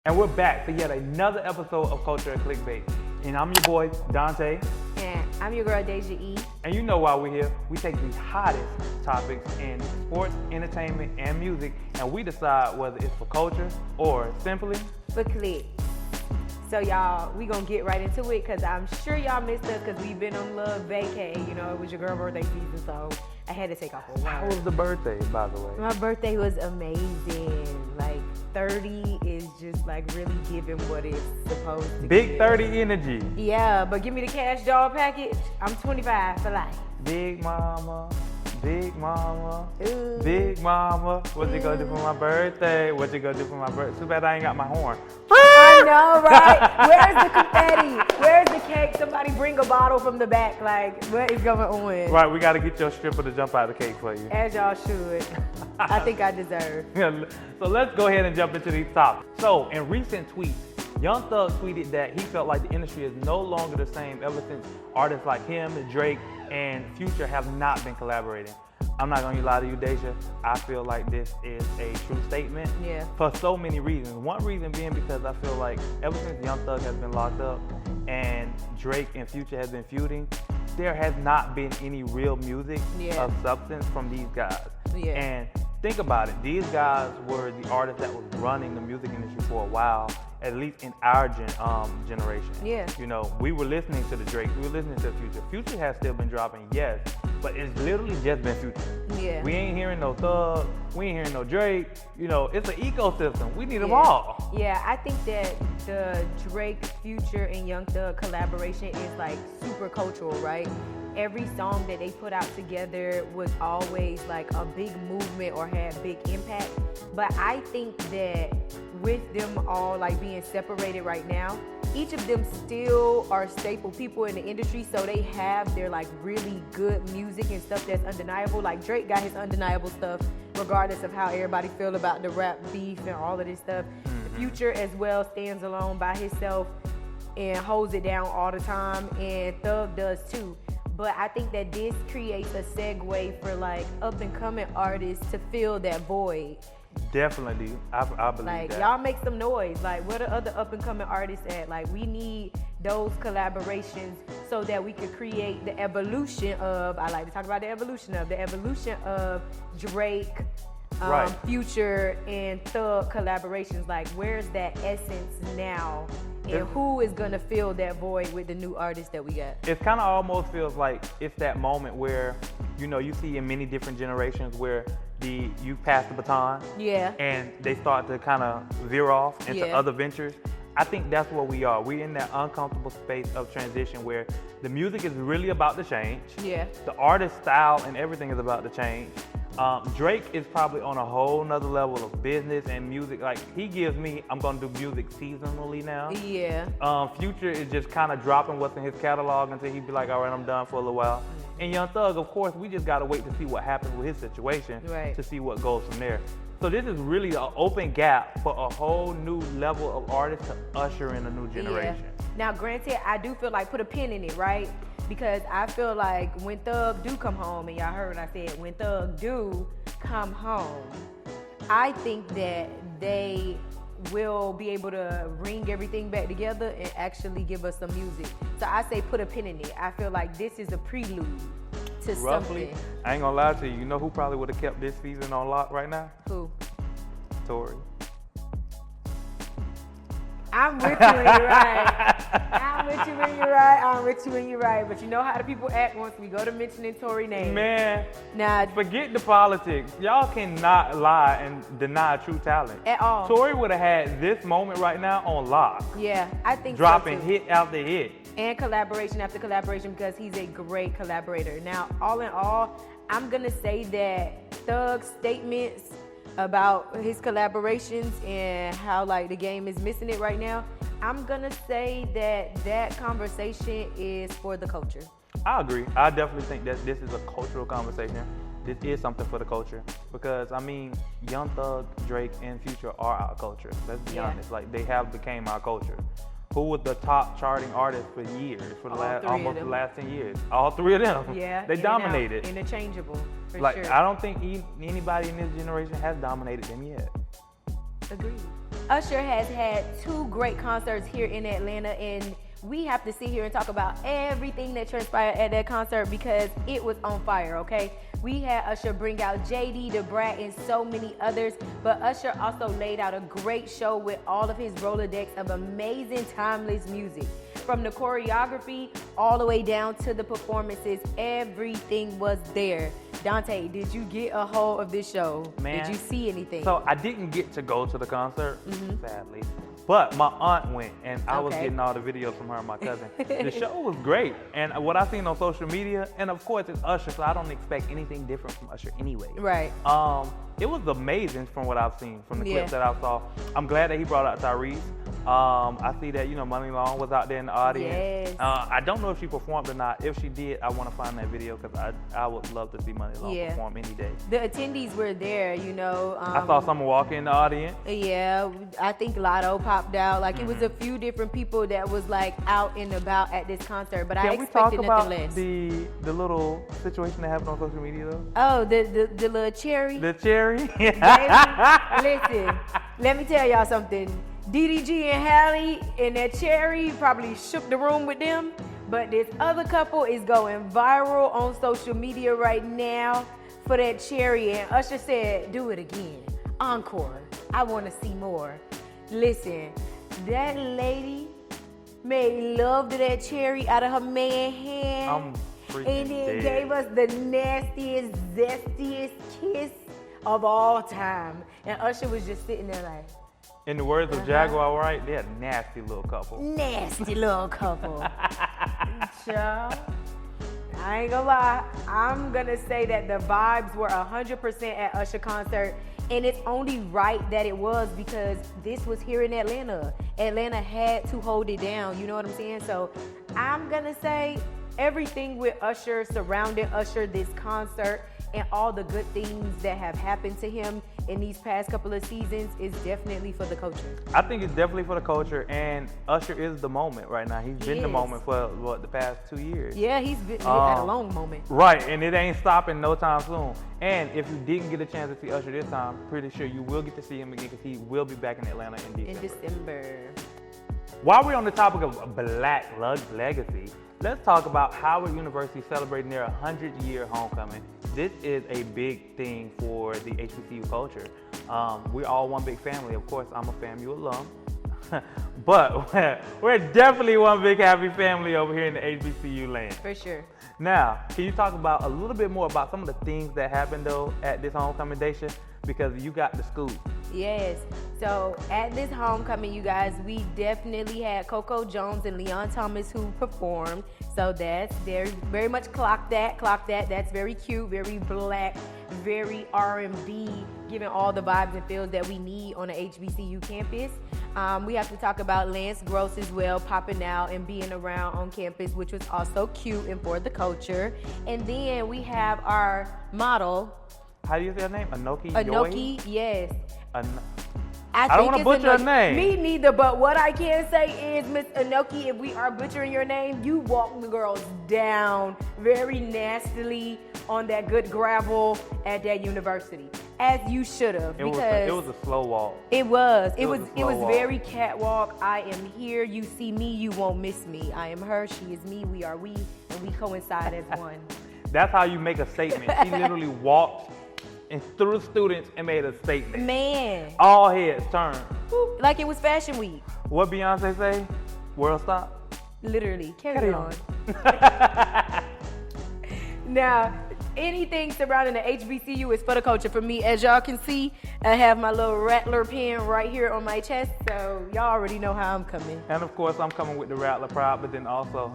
And we're back for yet another episode of Culture and Clickbait. And I'm your boy, Dante. And I'm your girl, Daysha E. And you know why we're here. We take the hottest topics in sports, entertainment, and music, and we decide whether it's for culture or simply for click. So y'all, we gonna get right into it because I'm sure y'all missed us because we've been on a little vacay. You know, it was your girl birthday season, so I had to take off a while. How was the birthday, by the way? My birthday was amazing. Like 30 is just like really giving what it's supposed to Big give. 30 energy. Yeah, but give me the cash doll package. I'm 25 for life. Big mama, big mama, Ooh. big mama. What you gonna do for my birthday? What you gonna do for my birthday? Too bad I ain't got my horn. I know, right? Where's the confetti? Where's the cake? Somebody bring a bottle from the back. Like, what is going on? Right, we gotta get your stripper to jump out the cake for you. As y'all should. I think I deserve. So let's go ahead and jump into these topics. So in recent tweets, Young Thug tweeted that he felt like the industry is no longer the same ever since artists like him, Drake, and Future have not been collaborating. I'm not gonna lie to you, Daysha. I feel like this is a true statement. Yeah. For so many reasons. One reason being because I feel like ever since Young Thug has been locked up and Drake and Future has been feuding, there has not been any real music of substance from these guys. Yeah. And think about it. These guys were the artists that was running the music industry for a while, at least in our generation. Yeah. You know, we were listening to the Drake, we were listening to Future. Future has still been dropping, yes, but it's literally just been Future. Yeah. We ain't hearing no Thug, we ain't hearing no Drake. You know, it's an ecosystem. We need them all. Yeah, I think that the Drake, Future, and Young Thug collaboration is like super cultural, right? Every song that they put out together was always like a big movement or had big impact. But I think that with them all like being separated right now, each of them still are staple people in the industry, so they have their like really good music and stuff that's undeniable. Like Drake got his undeniable stuff regardless of how everybody feel about the rap beef and all of this stuff. Future as well stands alone by himself and holds it down all the time, and Thug does too. But I think that this creates a segue for like up and coming artists to fill that void. Definitely, I believe like, that. Y'all make some noise. Like, where the other up and coming artists at? Like, we need those collaborations so that we could create the evolution of, I like to talk about the evolution of Drake, Right. Future, and Thug collaborations. Like, where's that essence now? And who is gonna fill that void with the new artists that we got? It kind of almost feels like it's that moment where, you know, you see in many different generations where you pass the baton, and they start to kind of veer off into other ventures. I think that's where we are. We're in that uncomfortable space of transition where the music is really about to change. Yeah. The artist style and everything is about to change. Drake is probably on a whole nother level of business and music. Like, he gives me, I'm gonna do music seasonally now. Yeah. Future is just kind of dropping what's in his catalog until he be like, all right, I'm done for a little while. And Young Thug, of course, we just gotta wait to see what happens with his situation to see what goes from there. So this is really an open gap for a whole new level of artists to usher in a new generation. Yeah. Now, granted, I do feel like put a pin in it, right? Because I feel like when Thug do come home, and y'all heard what I said, when Thug do come home, I think that they will be able to bring everything back together and actually give us some music. So I say put a pin in it. I feel like this is a prelude to Roughly, something. I ain't gonna lie to you. You know who probably would have kept this season on lock right now? Who? Tory. I'm with you when you're right. I'm with you when you're right. I'm with you when you're right. But you know how the people act once we go to mentioning Tory name. Man, now, forget the politics. Y'all cannot lie and deny true talent. At all. Tory would have had this moment right now on lock. Yeah, I think dropping so hit after hit. And collaboration after collaboration because he's a great collaborator. Now, all in all, I'm going to say that Thug's statements about his collaborations and how like the game is missing it right now, I'm gonna say that conversation is for the culture. I agree. I definitely think that this is a cultural conversation. This is something for the culture because I mean, Young Thug, Drake, and Future are our culture. Let's be honest. Like, they have became our culture. Who was the top charting artist for years, for the almost the last 10 years? All three of them. Yeah. They dominated. Interchangeable, for like, sure. I don't think anybody in this generation has dominated them yet. Agreed. Usher has had 2 great concerts here in Atlanta, and we have to sit here and talk about everything that transpired at that concert because it was on fire, okay? We had Usher bring out JD, Da Brat, and so many others, but Usher also laid out a great show with all of his Rolodex of amazing, timeless music. From the choreography all the way down to the performances, everything was there. Dante, did you get a hold of this show? Man, did you see anything? So I didn't get to go to the concert, sadly. But my aunt went, and I was getting all the videos from her and my cousin. The show was great, and what I seen on social media, and of course it's Usher, so I don't expect anything different from Usher anyway. Right. It was amazing from what I've seen, from the clips that I saw. I'm glad that he brought out Tyrese. I see that, Money Long was out there in the audience. Yes. I don't know if she performed or not. If she did, I want to find that video because I would love to see Money Long perform any day. The attendees were there, I saw someone walk in the audience. Yeah, I think Lotto popped out. Like, it was a few different people that was, like, out and about at this concert, but I expected nothing less. Can we talk about the little situation that happened on social media, though? Oh, the little cherry? The cherry? Baby, listen, let me tell y'all something. DDG and Hallie and that cherry probably shook the room with them, but this other couple is going viral on social media right now for that cherry, and Usher said, do it again. Encore. I want to see more. Listen, that lady made love to that cherry out of her man's hand, and then gave us the nastiest, zestiest kiss of all time. And Usher was just sitting there like, in the words of Jaguar, right? They're a nasty little couple. Nasty little couple. Child, I ain't gonna lie. I'm gonna say that the vibes were 100% at Usher concert, and it's only right that it was because this was here in Atlanta. Atlanta had to hold it down, you know what I'm saying? So I'm gonna say everything with Usher, surrounding Usher, this concert, and all the good things that have happened to him in these past couple of seasons is definitely for the culture. I think it's definitely for the culture, and Usher is the moment right now. He's been the moment for the past 2 years. Yeah, he's had a long moment. Right, and it ain't stopping no time soon. And if you didn't get a chance to see Usher this time, pretty sure you will get to see him again because he will be back in Atlanta in December. While we're on the topic of Black legacy, let's talk about Howard University celebrating their 100-year homecoming. This is a big thing for the HBCU culture. We're all one big family. Of course, I'm a FAMU alum. But we're definitely one big happy family over here in the HBCU land. For sure. Now, can you talk about a little bit more about some of the things that happened, though, at this homecoming, Daysha? Because you got the scoop. Yes. So at this homecoming, you guys, we definitely had Coco Jones and Leon Thomas who performed. So that's very much clock that. That's very cute, very black, very R&B, giving all the vibes and feels that we need on a HBCU campus. We have to talk about Lance Gross as well, popping out and being around on campus, which was also cute and for the culture. And then we have our model. How do you say her name? Anoki? Anoki, yes. I don't want to butcher her name. Me neither, but what I can say is, Miss Anoki, if we are butchering your name, you walk the girls down very nastily on that good gravel at that university, as you should have. It was a slow walk. It was very catwalk. I am here. You see me, you won't miss me. I am her. She is me. We are we, and we coincide as one. That's how you make a statement. She literally walked and through students and made a statement. Man. All heads turned. Like it was Fashion Week. What Beyonce say? World stop? Literally. Carry on. Now, anything surrounding the HBCU is for the culture for me. As y'all can see, I have my little Rattler pen right here on my chest, so y'all already know how I'm coming. And of course, I'm coming with the Rattler pride, but then also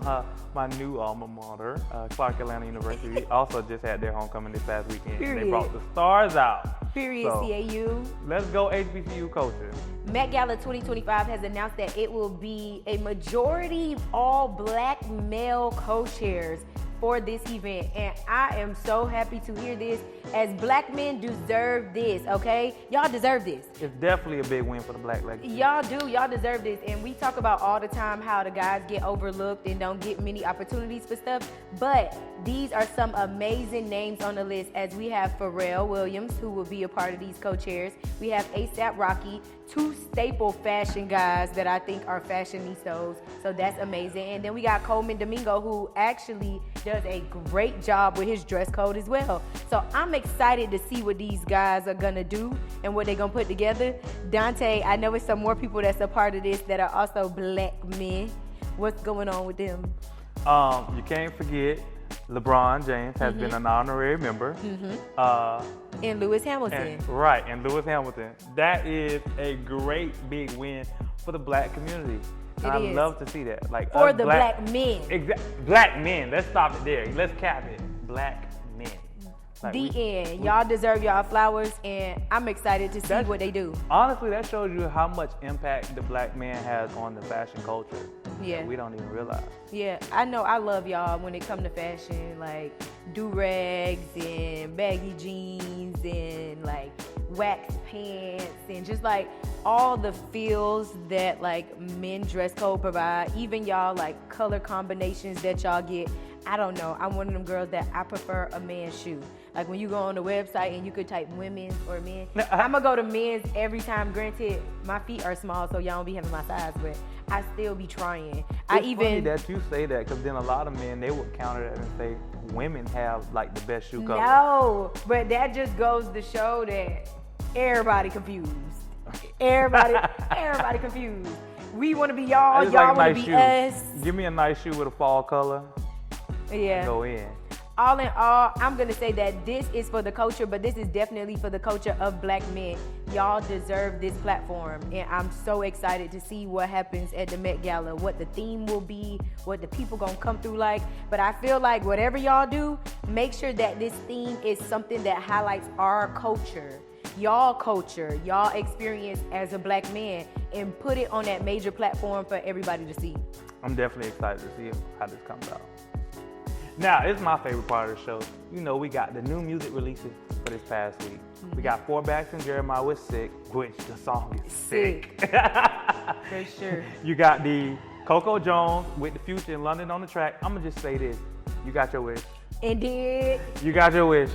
my new alma mater, Clark Atlanta University, also just had their homecoming this past weekend. Period. They brought the stars out. Period, so, CAU. Let's go HBCU culture. Met Gala 2025 has announced that it will be a majority all black male co-chairs for this event, and I am so happy to hear this. As black men deserve this, okay? Y'all deserve this. It's definitely a big win for the black legacy. Y'all do. Y'all deserve this. And we talk about all the time how the guys get overlooked and don't get many opportunities for stuff. But these are some amazing names on the list, as we have Pharrell Williams, who will be a part of these co-chairs. We have A$AP Rocky, two staple fashion guys that I think are fashionistas. So that's amazing. And then we got Coleman Domingo, who actually does a great job with his dress code as well. So I'm excited to see what these guys are gonna do and what they're gonna put together. Dante, I know it's some more people that's a part of this that are also black men. What's going on with them? You can't forget LeBron James has been an honorary member. And Lewis Hamilton. And Lewis Hamilton. That is a great big win for the black community. And I love to see that. Like for the black men. Black men. Let's stop it there. Let's cap it. Black men. Like end. Y'all deserve y'all flowers, and I'm excited to see what they do. Honestly, that shows you how much impact the black man has on the fashion culture. Yeah. That we don't even realize. Yeah, I know. I love y'all when it come to fashion, like do-rags and baggy jeans and like wax pants and just like all the feels that like men dress code provide. Even y'all like color combinations that y'all get. I don't know. I'm one of them girls that I prefer a man's shoe. Like when you go on the website and you could type women's or men, I'm gonna go to men's every time. Granted, my feet are small, so y'all don't be having my size, but I still be trying. It's funny that you say that, because then a lot of men, they would counter that and say women have like the best shoe cover. No, but that just goes to show that everybody confused. Everybody confused. We want to be y'all, y'all want to be us. Give me a nice shoe with a fall color. Yeah. Go in. All in all, I'm going to say that this is for the culture, but this is definitely for the culture of black men. Y'all deserve this platform, and I'm so excited to see what happens at the Met Gala, what the theme will be, what the people going to come through like. But I feel like whatever y'all do, make sure that this theme is something that highlights our culture, y'all experience as a black man, and put it on that major platform for everybody to see. I'm definitely excited to see how this comes out. Now, it's my favorite part of the show. You know, we got the new music releases for this past week. We got Four Backs and Jeremiah with Sick, which the song is sick. For sure. You got the Coco Jones with the Future in London on the track. I'm going to just say this. You got your wish. Indeed. You got your wish.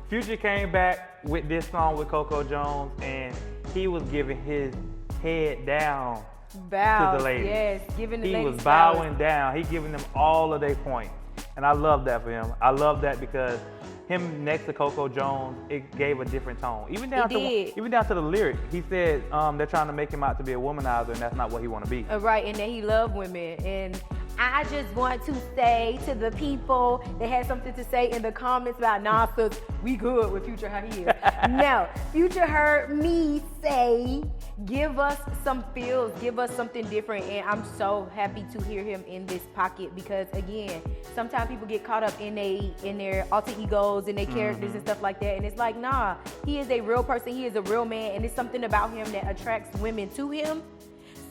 Future came back with this song with Coco Jones, and he was giving his head down to the ladies. Yes, giving the ladies He was bowing down. He giving them all of their points. And I love that for him. I love that because him next to Coco Jones, it gave a different tone. Even down to the lyric. He said they're trying to make him out to be a womanizer, and that's not what he want to be. Right, and that he loved women. And I just want to say to the people that had something to say in the comments about, nah, sis, we good with Future how he is. No, Future heard me say, give us some feels, give us something different. And I'm so happy to hear him in this pocket because, again, sometimes people get caught up in their alter egos and their characters and stuff like that. And it's like, nah, he is a real person. He is a real man. And it's something about him that attracts women to him.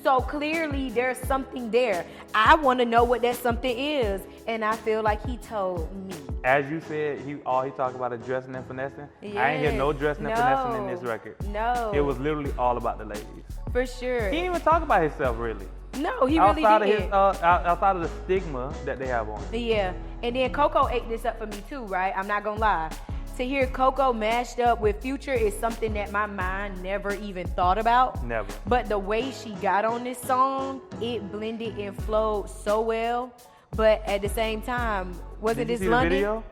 So clearly there's something there. I want to know what that something is. And I feel like he told me. As you said, all he talked about is dressing and finessing. Yes. I ain't hear no dressing and finessing in this record. No. It was literally all about the ladies. For sure. He didn't even talk about himself, really. No, he really didn't. Outside of the stigma that they have on him. Yeah. And then Coco ate this up for me too, right? I'm not going to lie. To hear Coco mashed up with Future is something that my mind never even thought about. Never. But the way she got on this song, it blended and flowed so well. But at the same time, wasn't this London? The video?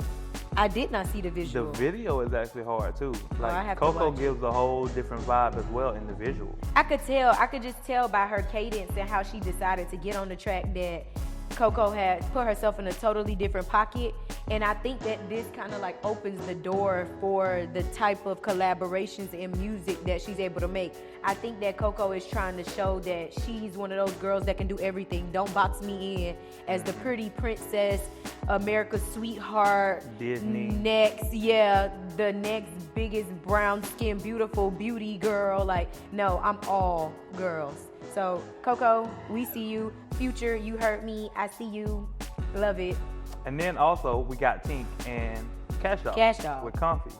I did not see the visual. The video is actually hard too. Like Coco gives a whole different vibe as well in the visual. I could just tell by her cadence and how she decided to get on the track that Coco had put herself in a totally different pocket. And I think that this kind of like opens the door for the type of collaborations in music that she's able to make. I think that Coco is trying to show that she's one of those girls that can do everything. Don't box me in as the pretty princess, America's sweetheart. Disney. The next biggest brown skin, beautiful beauty girl. Like, no, I'm all girls. So, Coco, we see you. Future, you heard me. I see you. Love it. And then also we got Tink and Cash Doll with Comfy.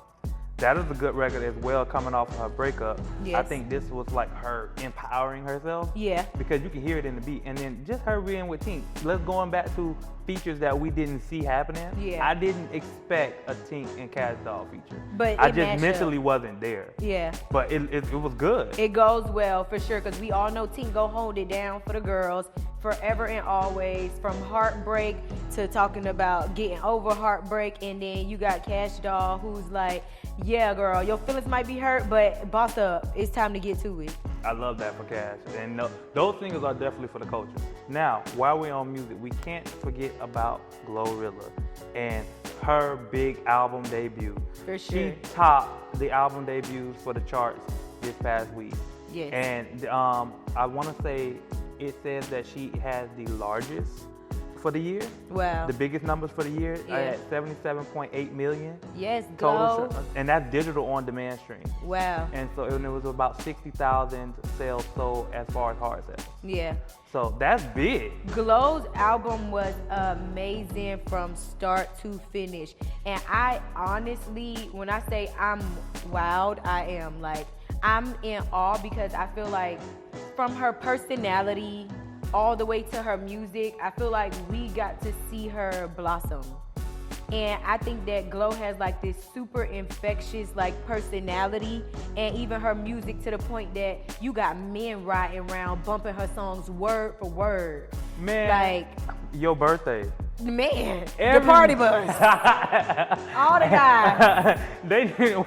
That is a good record as well, coming off of her breakup. Yes. I think this was like her empowering herself. Yeah. Because you can hear it in the beat. And then just her being with Tink. Let's going back to features that we didn't see happening. Yeah. I didn't expect a Tink and Cash Doll feature. But I just mentally wasn't there. Yeah. But it was good. It goes well for sure, because we all know Tink go hold it down for the girls forever and always, from heartbreak to talking about getting over heartbreak. And then you got Cash Doll, who's like, yeah, girl, your feelings might be hurt, but boss up. It's time to get to it. I love that for Cash. And those singles are definitely for the culture. Now, while we're on music, we can't forget about Glorilla and her big album debut. For sure. She topped the album debuts for the charts this past week. Yes. And I want to say it says that she has the largest for the year. Wow. The biggest numbers for the year at 77.8 million. Yes, total. And that's digital on demand stream. Wow. And so it was about 60,000 sales sold as far as hard sales. Yeah. So that's big. Glow's album was amazing from start to finish. And I honestly, when I say I'm wowed, I am. Like, I'm in awe, because I feel like from her personality all the way to her music, I feel like we got to see her blossom. And I think that Glow has like this super infectious like personality, and even her music, to the point that you got men riding around bumping her songs word for word. Man, like your birthday. Man, the party bus. All the guys. They knew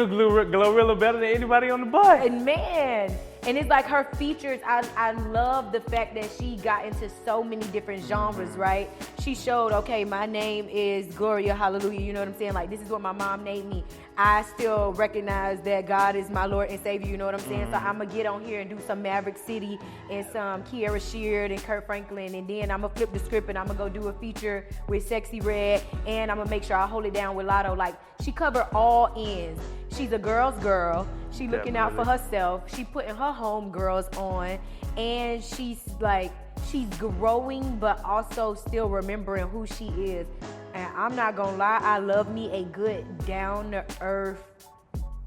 Glorilla better than anybody on the bus. And man, and it's like her features, I love the fact that she got into so many different genres, right? She showed, okay, my name is Gloria, hallelujah, you know what I'm saying? Like, this is what my mom named me. I still recognize that God is my Lord and Savior, you know what I'm saying? So I'm going to get on here and do some Maverick City and some Kiara Sheard and Kurt Franklin, and then I'm going to flip the script and I'm going to go do a feature with Sexy Red, and I'm going to make sure I hold it down with Lotto. Like, she covered all ends. She's a girl's girl. She looking out for herself. She putting her homegirls on, and she's growing, but also still remembering who she is. And I'm not gonna lie, I love me a good down-to-earth,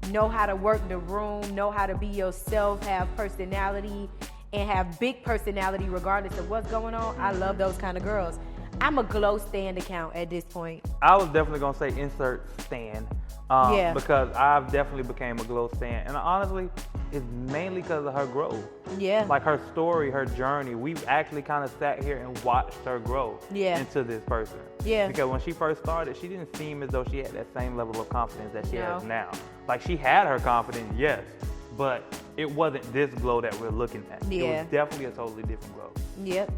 know how to work the room, know how to be yourself, have personality, and have big personality regardless of what's going on. I love those kind of girls. I'm a Glow stand account at this point. I was definitely gonna say insert stand. Because I've definitely became a Glow stan, and honestly, it's mainly because of her growth. Yeah. Like her story, her journey. We've actually kind of sat here and watched her grow into this person. Yeah. Because when she first started, she didn't seem as though she had that same level of confidence that she has now. Like, she had her confidence, yes, but it wasn't this Glow that we're looking at. Yeah. It was definitely a totally different Glow. Yep.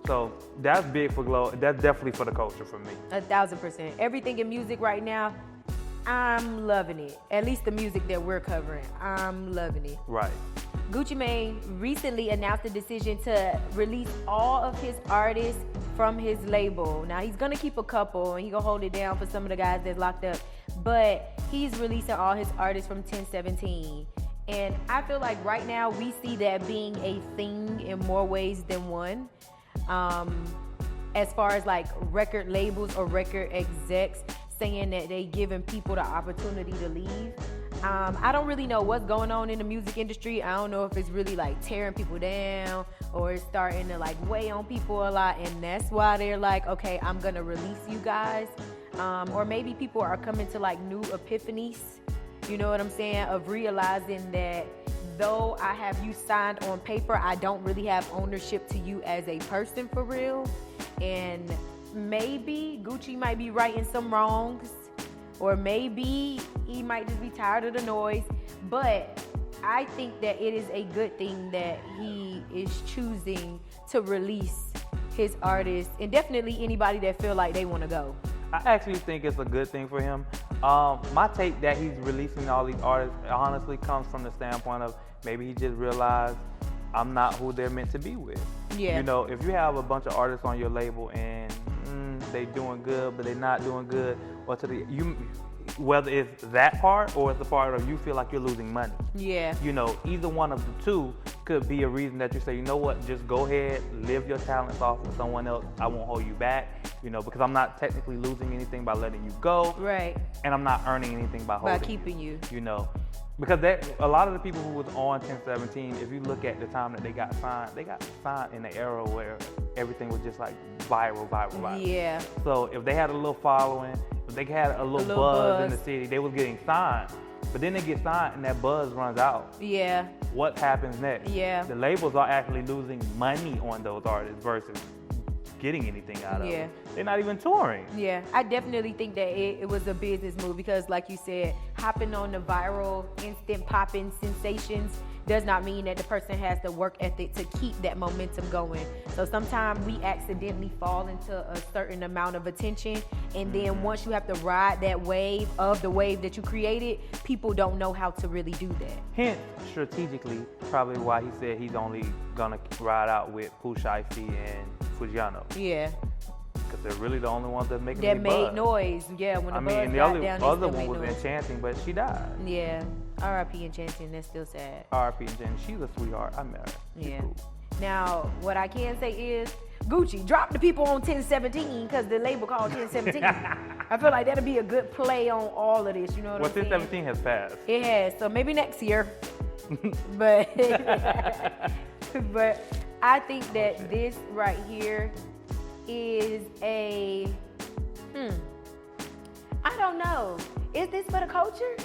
So that's big for Glow. That's definitely for the culture for me. 1,000%. Everything in music right now, I'm loving it. At least the music that we're covering, I'm loving it. Right. Gucci Mane recently announced the decision to release all of his artists from his label. Now, he's gonna keep a couple, and he's gonna hold it down for some of the guys that's locked up, but he's releasing all his artists from 1017. And I feel like right now we see that being a thing in more ways than one. As far as like record labels or record execs saying that they giving people the opportunity to leave. I don't really know what's going on in the music industry. I don't know if it's really like tearing people down or it's starting to like weigh on people a lot, and that's why they're like, okay, I'm gonna release you guys. Or maybe people are coming to like new epiphanies, you know what I'm saying, of realizing that though I have you signed on paper, I don't really have ownership to you as a person for real. And maybe Gucci might be righting some wrongs, or maybe he might just be tired of the noise. But I think that it is a good thing that he is choosing to release his artists, and definitely anybody that feel like they want to go. I actually think it's a good thing for him. My take that he's releasing all these artists honestly comes from the standpoint of maybe he just realized I'm not who they're meant to be with. Yeah. You know, if you have a bunch of artists on your label and they doing good, but they're not doing good, or whether it's that part or it's the part of you feel like you're losing money. Yeah. You know, either one of the two, could be a reason that you say, you know what, just go ahead, live your talents off with someone else. I won't hold you back, you know, because I'm not technically losing anything by letting you go. Right. And I'm not earning anything by holding keeping you. You know, because a lot of the people who was on 1017, if you look at the time that they got signed in the era where everything was just like viral. Yeah. So if they had a little following, if they had a little buzz in the city, they was getting signed. But then they get signed and that buzz runs out. Yeah. What happens next? Yeah. The labels are actually losing money on those artists versus getting anything out of them. They're not even touring. Yeah, I definitely think that it was a business move because, like you said, hopping on the viral, instant popping sensations does not mean that the person has the work ethic to keep that momentum going. So sometimes we accidentally fall into a certain amount of attention, and then once you have to ride that wave of the wave that you created, people don't know how to really do that. Hence, strategically, probably why he said he's only gonna ride out with Pusha T and Fujiano. Yeah. Because they're really the only ones that make that made noise. Yeah, when the buzz and the other one was Enchanting, but she died. Yeah. R.I.P. Enchanting, that's still sad. R.I.P. Enchanting, she's a sweetheart. I met her. She's cool. Now, what I can say is, Gucci, drop the people on 1017 because the label called 1017. I feel like that'll be a good play on all of this, you know what I'm saying? 1017 has passed. It has, so maybe next year. but I think that this right here is I don't know. Is this for the culture?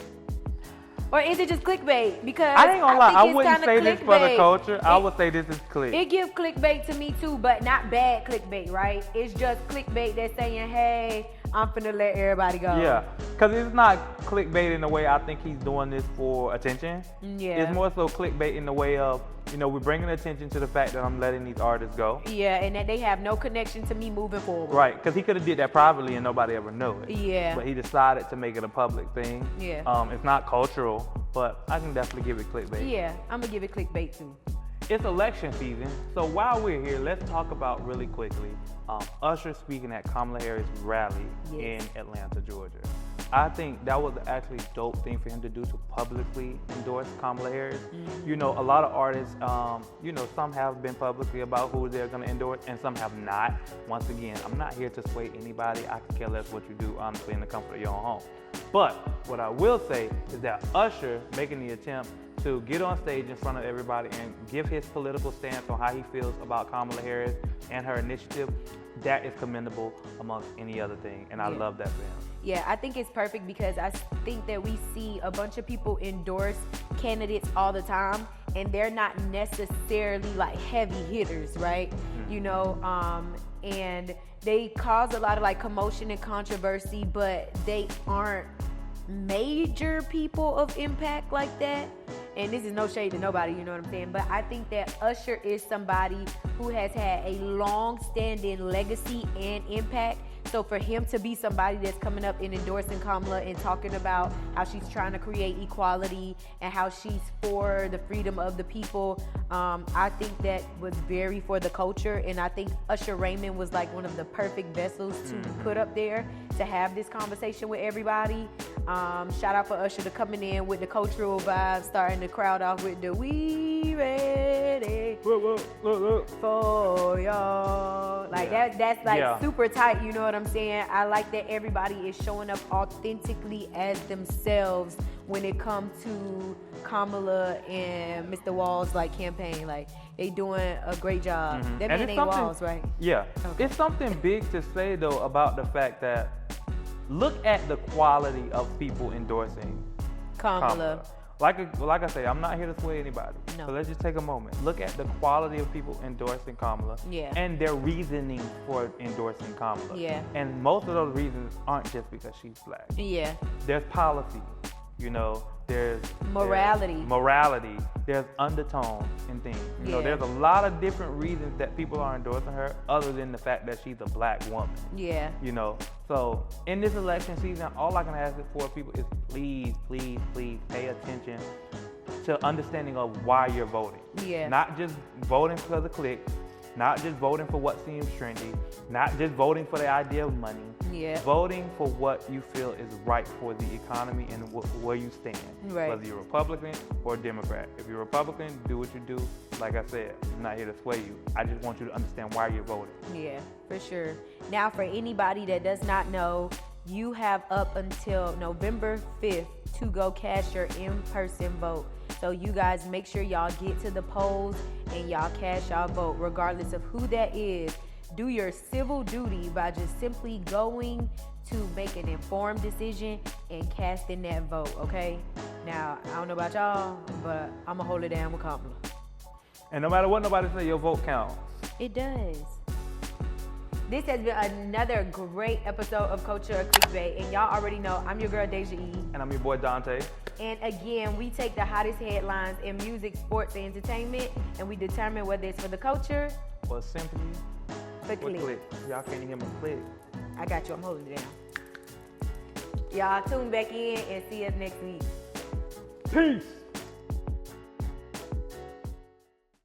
Or is it just clickbait? Because I ain't gonna lie, I wouldn't say this for the culture. I would say this is click. It gives clickbait to me too, but not bad clickbait, right? It's just clickbait that's saying, hey, I'm finna let everybody go. Yeah, because it's not clickbait in the way I think he's doing this for attention. Yeah. It's more so clickbait in the way of, you know, we're bringing attention to the fact that I'm letting these artists go. Yeah, and that they have no connection to me moving forward. Right, because he could have did that privately and nobody ever knew it. Yeah. But he decided to make it a public thing. Yeah. It's not cultural, but I can definitely give it clickbait. Yeah, I'm gonna give it clickbait too. It's election season, so while we're here, let's talk about really quickly Usher speaking at Kamala Harris' rally in Atlanta, Georgia. I think that was actually a dope thing for him to do, to publicly endorse Kamala Harris. Mm-hmm. You know, a lot of artists, you know, some have been publicly about who they're going to endorse and some have not. Once again, I'm not here to sway anybody. I can care less what you do, honestly, in the comfort of your own home. But what I will say is that Usher making the attempt to get on stage in front of everybody and give his political stance on how he feels about Kamala Harris and her initiative, that is commendable amongst any other thing, and I love that for him. Yeah, I think it's perfect because I think that we see a bunch of people endorse candidates all the time, and they're not necessarily like heavy hitters, right? Mm-hmm. You know, and they cause a lot of like commotion and controversy, but they aren't major people of impact like that. And this is no shade to nobody, you know what I'm saying? But I think that Usher is somebody who has had a long-standing legacy and impact. So for him to be somebody that's coming up and endorsing Kamala and talking about how she's trying to create equality and how she's for the freedom of the people, I think that was very for the culture. And I think Usher Raymond was like one of the perfect vessels to put up there to have this conversation with everybody. Shout out for Usher to coming in with the cultural vibe, starting the crowd off with the "We ready for y'all." Like that's like super tight, you know what I'm saying? I like that everybody is showing up authentically as themselves when it comes to Kamala and Mr. Wall's like campaign. Like they doing a great job. That man ain't Walls, right? Yeah. Okay. It's something big to say though about the fact that look at the quality of people endorsing Kamala. Like I say, I'm not here to sway anybody. No. So let's just take a moment. Look at the quality of people endorsing Kamala and their reasoning for endorsing Kamala. Yeah. And most of those reasons aren't just because she's black. Yeah. There's policy, you know, there's morality, there's undertones and things. You know, there's a lot of different reasons that people are endorsing her other than the fact that she's a black woman. Yeah. You know, so in this election season, all I can ask for people is please, please, please pay attention to understanding of why you're voting. Yeah. Not just voting for the click, not just voting for what seems trendy, not just voting for the idea of money. Yeah. Voting for what you feel is right for the economy and where you stand. Right. Whether you're Republican or Democrat. If you're Republican, do what you do. like I said, I'm not here to sway you. I just want you to understand why you're voting. Yeah, for sure. Now, for anybody that does not know, you have up until November 5th to go cast your in-person vote. So you guys make sure y'all get to the polls and y'all cast y'all vote, regardless of who that is. Do your civil duty by just simply going to make an informed decision and casting that vote, okay? Now, I don't know about y'all, but I'm gonna hold it down with Kamala. And no matter what nobody say, your vote counts. It does. This has been another great episode of Culture Or Clickbait, and y'all already know I'm your girl Daysha E. And I'm your boy Dante. And again, we take the hottest headlines in music, sports, and entertainment, and we determine whether it's for the culture or simply for click. Y'all can't hear me click. I got you. I'm holding it down. Y'all tune back in and see us next week. Peace.